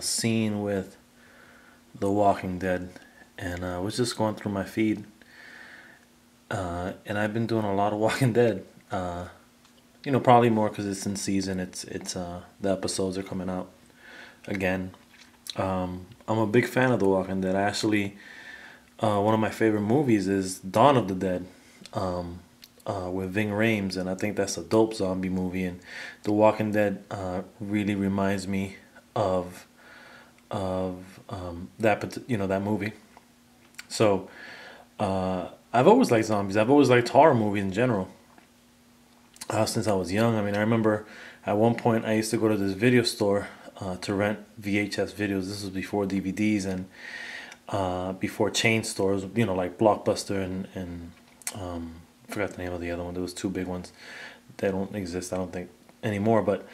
scene with The Walking Dead, and I was just going through my feed, and I've been doing a lot of Walking Dead. Probably more because it's in season. It's the episodes are coming out again. I'm a big fan of The Walking Dead. I actually, one of my favorite movies is Dawn of the Dead, with Ving Rhames, and I think that's a dope zombie movie. And The Walking Dead really reminds me of that movie. So I've always liked zombies. I've always liked horror movies in general. Since I was young. I mean, I remember at one point I used to go to this video store to rent VHS videos. This was before DVDs and before chain stores, like Blockbuster and I forgot the name of the other one. There was two big ones. They don't exist, I don't think, anymore. But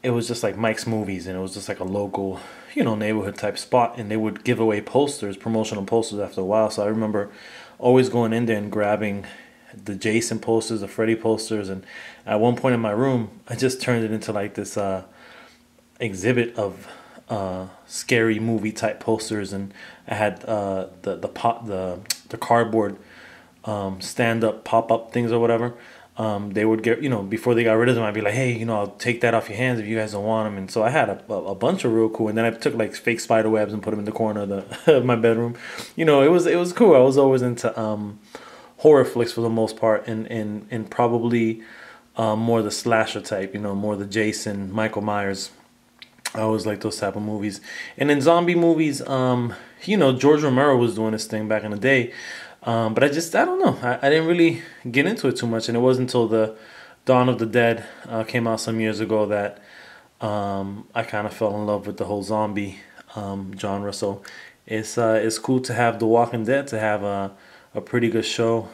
it was just like Mike's Movies, and it was just like a local, neighborhood type spot. And they would give away posters, promotional posters after a while. So I remember always going in there and grabbing the Jason posters, the Freddy posters, and at one point in my room, I just turned it into like this exhibit of scary movie type posters, and I had the cardboard stand up pop up things or whatever. They would get, before they got rid of them, I'd be like, hey, I'll take that off your hands if you guys don't want them. And so I had a bunch of real cool, and then I took like fake spider webs and put them in the corner of of my bedroom. It was cool. I was always into horror flicks for the most part, and probably more the slasher type, more the Jason, Michael Myers. I always like those type of movies. And in zombie movies, George Romero was doing this thing back in the day, but I don't know. I didn't really get into it too much, and it wasn't until the Dawn of the Dead came out some years ago that I kind of fell in love with the whole zombie genre. So it's cool to have The Walking Dead, to have a pretty good show,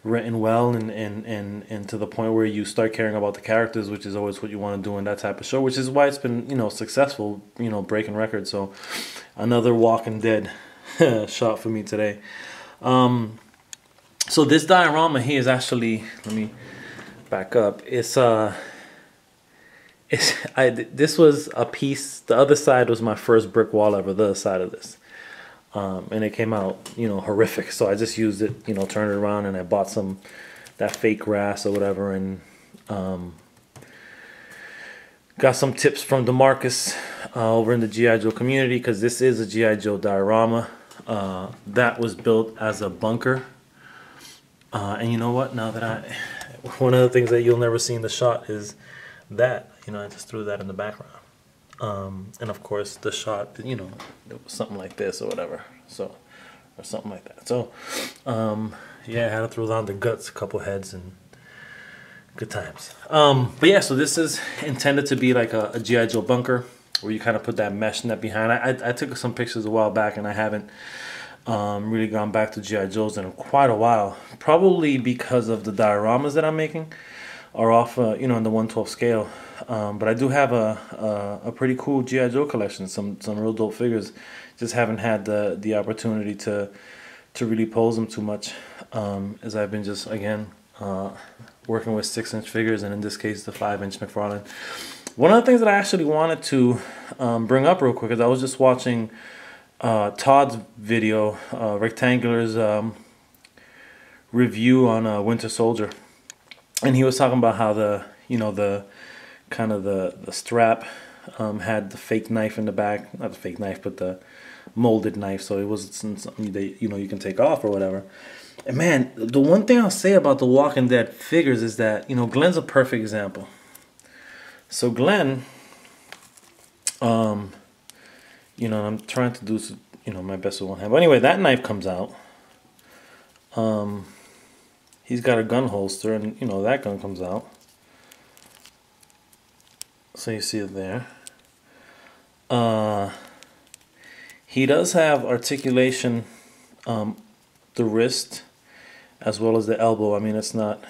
written well, and to the point where you start caring about the characters, which is always what you want to do in that type of show, which is why it's been successful, breaking records. So another Walking Dead shot for me today. So this diorama here is actually, let me back up. This was a piece. The other side was my first brick wall ever. The other side of this. And it came out, horrific. So I just used it, turned it around, and I bought that fake grass or whatever, and got some tips from DeMarcus over in the G.I. Joe community, because this is a G.I. Joe diorama that was built as a bunker. And you know what? Now that one of the things that you'll never see in the shot is that, I just threw that in the background. And of course the shot, it was something like this or whatever, or something like that. So, yeah, I had to throw down the guts, a couple heads, and good times. But yeah, so this is intended to be like a G.I. Joe bunker, where you kind of put that mesh net behind. I took some pictures a while back, and I haven't really gone back to G.I. Joes in quite a while, probably because of the dioramas that I'm making are off, in the 1/12 scale. But I do have a pretty cool G.I. Joe collection, some real dope figures. Just haven't had the opportunity to really pose them too much, as I've been just, again, working with 6-inch figures, and in this case the 5-inch McFarlane. One of the things that I actually wanted to bring up real quick is I was just watching Todd's video, Rectangular's review on Winter Soldier. And he was talking about how the kind of the strap had the fake knife in the back, not the fake knife, but the molded knife, so it wasn't something that you can take off or whatever. And man, the one thing I'll say about the Walking Dead figures is that Glenn's a perfect example. So Glenn, I'm trying to do my best with one hand. But anyway, that knife comes out. He's got a gun holster, and that gun comes out. So you see it there. He does have articulation, the wrist as well as the elbow. I mean, it's not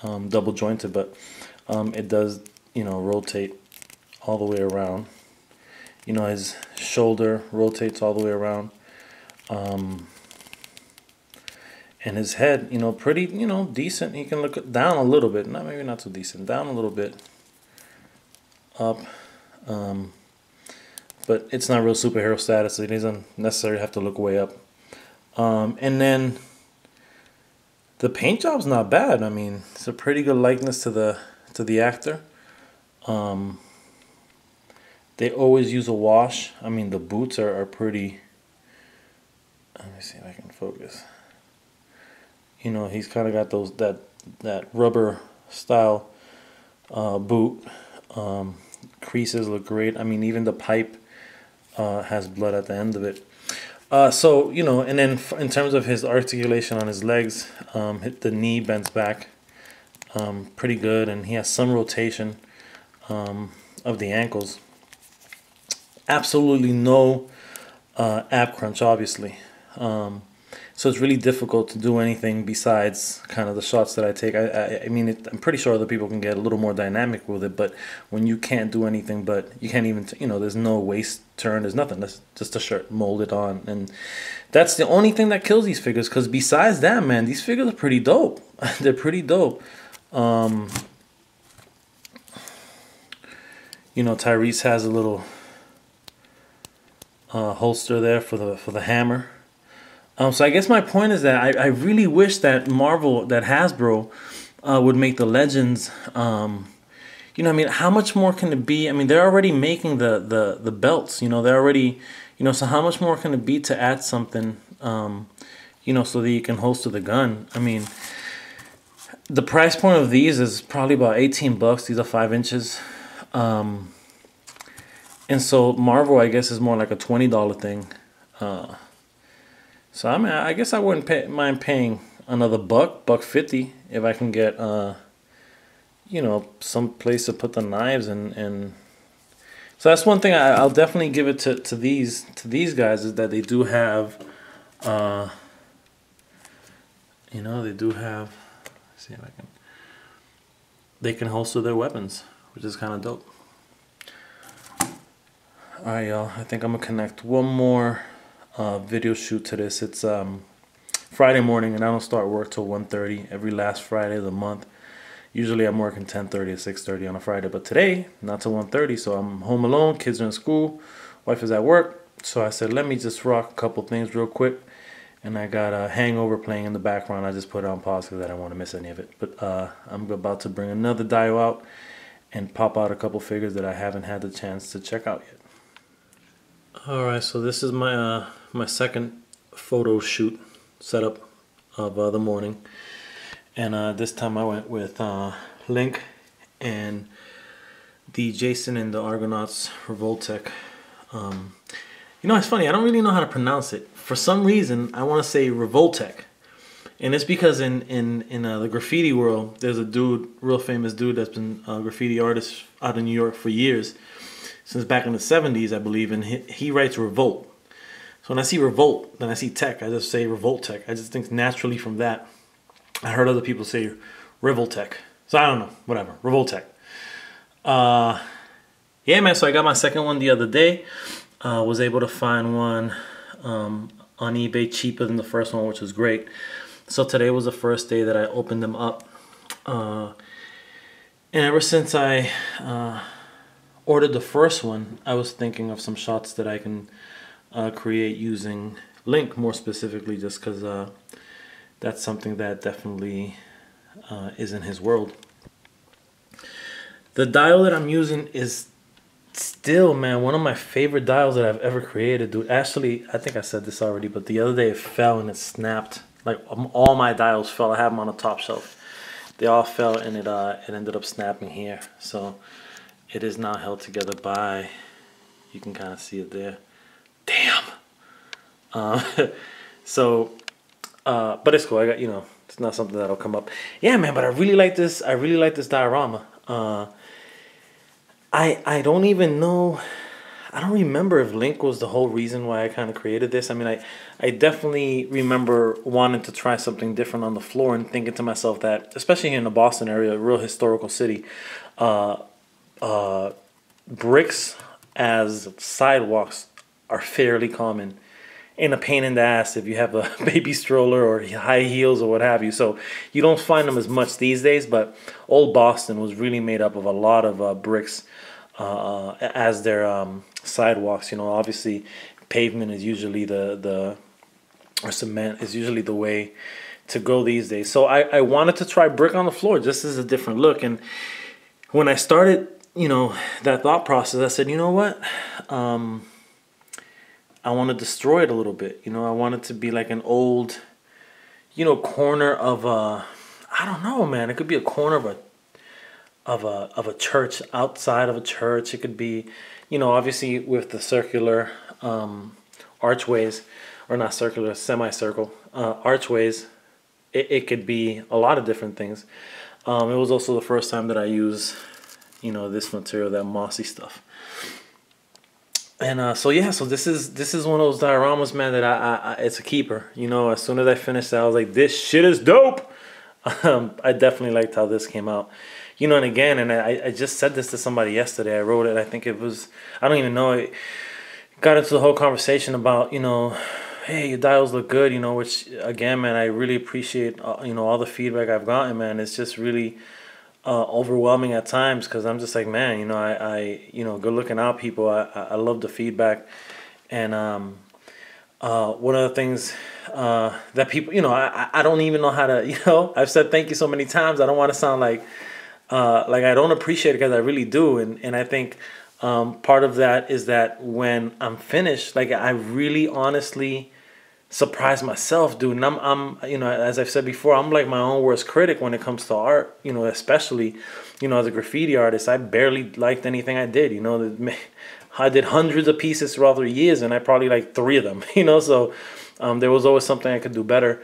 double jointed, but it does rotate all the way around. His shoulder rotates all the way around. And his head, pretty, decent. He can look down a little bit. Maybe not so decent. Down a little bit. Up but it's not real superhero status, so he doesn't necessarily have to look way up. And then the paint job's not bad. I mean, it's a pretty good likeness to the actor. They always use a wash. I mean, the boots are pretty. Let me see if I can focus. You know, he's kind of got those that rubber style boot. Creases look great. I mean, even the pipe has blood at the end of it. So, you know, and then in terms of his articulation on his legs, the knee bends back pretty good, and he has some rotation of the ankles. Absolutely no ab crunch, obviously. So it's really difficult to do anything besides kind of the shots that I take. I mean, I'm pretty sure other people can get a little more dynamic with it, but when you can't do anything, but you can't even, you know, there's no waist turn, there's nothing. That's just a shirt molded on. And that's the only thing that kills these figures, because besides that, man, these figures are pretty dope. They're pretty dope. You know, Tyrese has a little holster there for the hammer. So I guess my point is that I really wish that Hasbro would make the Legends. You know, I mean, how much more can it be? I mean, they're already making the belts. You know, they're already, you know, so how much more can it be to add something? You know, so that you can holster the gun. I mean, the price point of these is probably about $18. These are 5 inches. And so Marvel, I guess, is more like a $20 thing. So I mean, I guess I wouldn't mind paying another $1.50 if I can get, you know, some place to put the knives and. So that's one thing I'll definitely give it to these guys, is that they do have, you know, they do have. Let's see if I can. They can holster their weapons, which is kind of dope. All right, y'all. I think I'm gonna connect one more video shoot to this. It's Friday morning, and I don't start work till 1:30 every last Friday of the month. Usually I'm working 10:30 to 6:30 on a Friday, but today not till 1:30. So I'm home alone. Kids are in school. Wife is at work. So I said, let me just rock a couple things real quick. And I got a Hangover playing in the background. I just put it on pause because I don't want to miss any of it. But I'm about to bring another dial out and pop out a couple figures that I haven't had the chance to check out yet. All right, so this is my my second photo shoot setup of the morning, and this time I went with Link and the Jason and the Argonauts Revoltech. You know, it's funny, I don't really know how to pronounce it. For some reason, I want to say Revoltech, and it's because in the graffiti world, there's a dude, real famous dude, that's been a graffiti artist out in New York for years, since back in the 70s, I believe, and he writes Revolt. So when I see Revolt, then I see Tech, I just say Revoltech. I just think naturally from that. I heard other people say Revoltech. So I don't know, whatever, Revoltech. Yeah, man, so I got my second one the other day. Was able to find one on eBay cheaper than the first one, which was great. So today was the first day that I opened them up. And ever since I ordered the first one, I was thinking of some shots that I can create using Link, more specifically, just because that's something that definitely is in his world. The dial that I'm using is still, man, one of my favorite dials that I've ever created, dude. Actually, I think I said this already, but the other day it fell and it snapped. Like, all my dials fell. I have them on the top shelf. They all fell, and it ended up snapping here. So it is now held together by, you can kind of see it there. Damn. But it's cool. I got, you know, it's not something that'll come up. Yeah, man, but I really like this. I really like this diorama. I don't even know. I don't remember if Link was the whole reason why I kind of created this. I mean, I definitely remember wanting to try something different on the floor and thinking to myself that, especially here in the Boston area, a real historical city, bricks as sidewalks are fairly common. And a pain in the ass if you have a baby stroller or high heels or what have you. So you don't find them as much these days, but old Boston was really made up of a lot of bricks as their sidewalks. You know, obviously, pavement is usually or cement is usually the way to go these days. So I wanted to try brick on the floor just as a different look. And when I started, you know, that thought process, I said, you know what? I want to destroy it a little bit. You know, I want it to be like an old, you know, corner of a, I don't know, man. It could be a corner of a church, outside of a church. It could be, you know, obviously with the circular archways, or not circular, semicircle archways. It could be a lot of different things. It was also the first time that I used, you know, this material, that mossy stuff. And so yeah, so this is one of those dioramas, man, that I it's a keeper. You know, as soon as I finished that, I was like, this shit is dope. I definitely liked how this came out. You know, and again, and I just said this to somebody yesterday. I wrote it. I think it was, I don't even know. It got into the whole conversation about, you know, hey, your dials look good. You know, which again, man, I really appreciate. You know, all the feedback I've gotten, man. It's just really overwhelming at times, because I'm just like, man, you know, I you know, good looking out, people. I love the feedback, and one of the things that people, you know, I don't even know how to, you know, I've said thank you so many times. I don't want to sound like I don't appreciate it, because I really do, and I think part of that is that when I'm finished, like, I really honestly surprise myself, dude. And I'm you know, as I've said before, I'm like my own worst critic when it comes to art, you know, especially, you know, as a graffiti artist. I barely liked anything I did, you know. I did hundreds of pieces throughout the years, and I probably liked 3 of them, you know. So there was always something I could do better.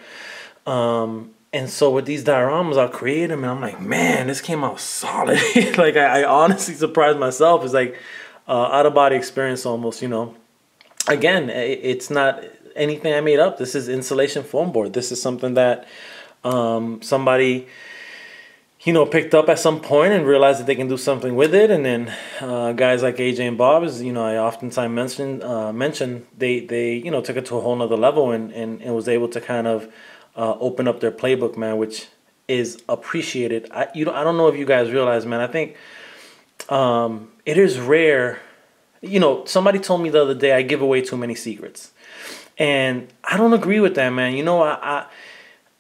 And so with these dioramas, I'll create them, and I'm like, man, this came out solid. Like, I honestly surprised myself. It's like out-of-body experience almost, you know. Again, it's not anything I made up. This is insulation foam board. This is something that somebody, you know, picked up at some point and realized that they can do something with it. And then guys like AJ and Bob, as you know, I oftentimes mention they you know, took it to a whole nother level, and was able to kind of open up their playbook, man, which is appreciated. I don't know if you guys realize, man. I think it is rare. You know, somebody told me the other day I give away too many secrets. And I don't agree with that, man. You know,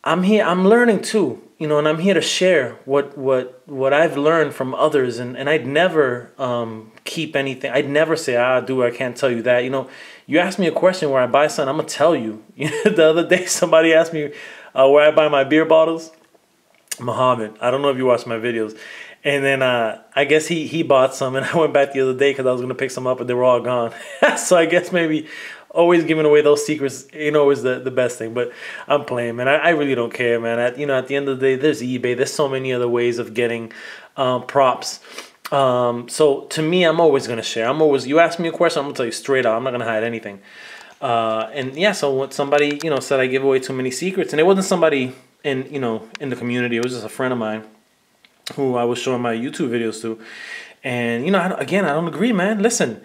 I'm here. I'm learning too. You know, and I'm here to share what I've learned from others. And I'd never keep anything. I'd never say, I can't tell you that. You know, you ask me a question where I buy something, I'm gonna tell you. The other day, somebody asked me where I buy my beer bottles. Muhammad, I don't know if you watch my videos. And then I guess he bought some, and I went back the other day because I was gonna pick some up, but they were all gone. So I guess maybe always giving away those secrets, you know, is the best thing. But I'm playing, man. I really don't care, man. You know, at the end of the day, there's eBay. There's so many other ways of getting props. So to me, I'm always gonna share. You ask me a question, I'm gonna tell you straight out. I'm not gonna hide anything. And yeah, so when somebody, you know, said I give away too many secrets, and it wasn't somebody in the community. It was just a friend of mine who I was showing my YouTube videos to. And, you know, I don't agree, man. Listen,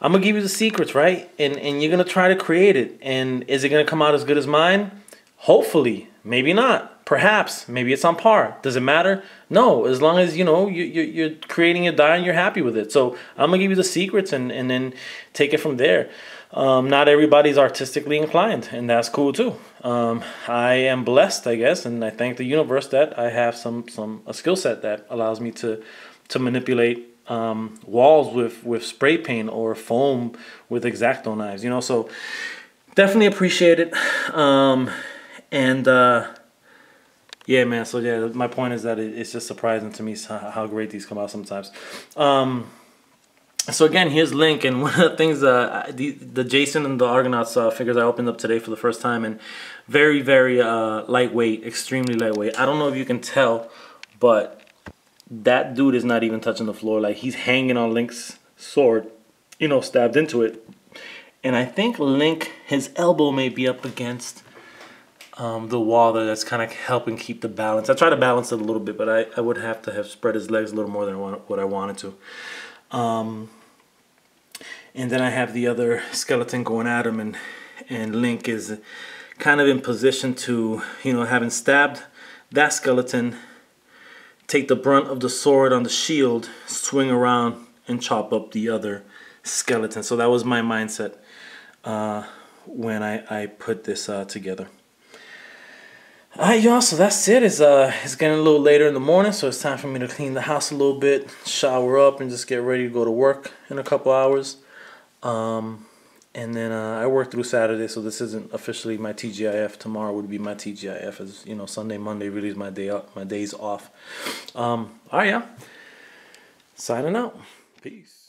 I'm going to give you the secrets, right? And you're going to try to create it. And is it going to come out as good as mine? Hopefully. Maybe not. Perhaps. Maybe it's on par. Does it matter? No. As long as, you know, you're creating a die and you're happy with it. So I'm going to give you the secrets and then take it from there. Not everybody's artistically inclined, and that's cool too. I am blessed, I guess, and I thank the universe that I have a skill set that allows me to manipulate walls with spray paint or foam with X-Acto knives. You know, so definitely appreciate it. Yeah, man. So yeah, my point is that it's just surprising to me how great these come out sometimes. So again, here's Link, and one of the things, the Jason and the Argonauts figures I opened up today for the first time, and very, very lightweight, extremely lightweight. I don't know if you can tell, but that dude is not even touching the floor. Like, he's hanging on Link's sword, you know, stabbed into it. And I think Link, his elbow may be up against the wall there. That's kind of helping keep the balance. I try to balance it a little bit, but I would have to have spread his legs a little more than what I wanted to. And then I have the other skeleton going at him, and Link is kind of in position to, you know, having stabbed that skeleton, take the brunt of the sword on the shield, swing around and chop up the other skeleton. So that was my mindset when I put this together. Alright, y'all, so that's it. It's getting a little later in the morning, so it's time for me to clean the house a little bit, shower up, and just get ready to go to work in a couple hours. And then I work through Saturday, so this isn't officially my TGIF. Tomorrow would be my TGIF, as you know, Sunday, Monday really is my days off. Alright, yeah. Signing out. Peace.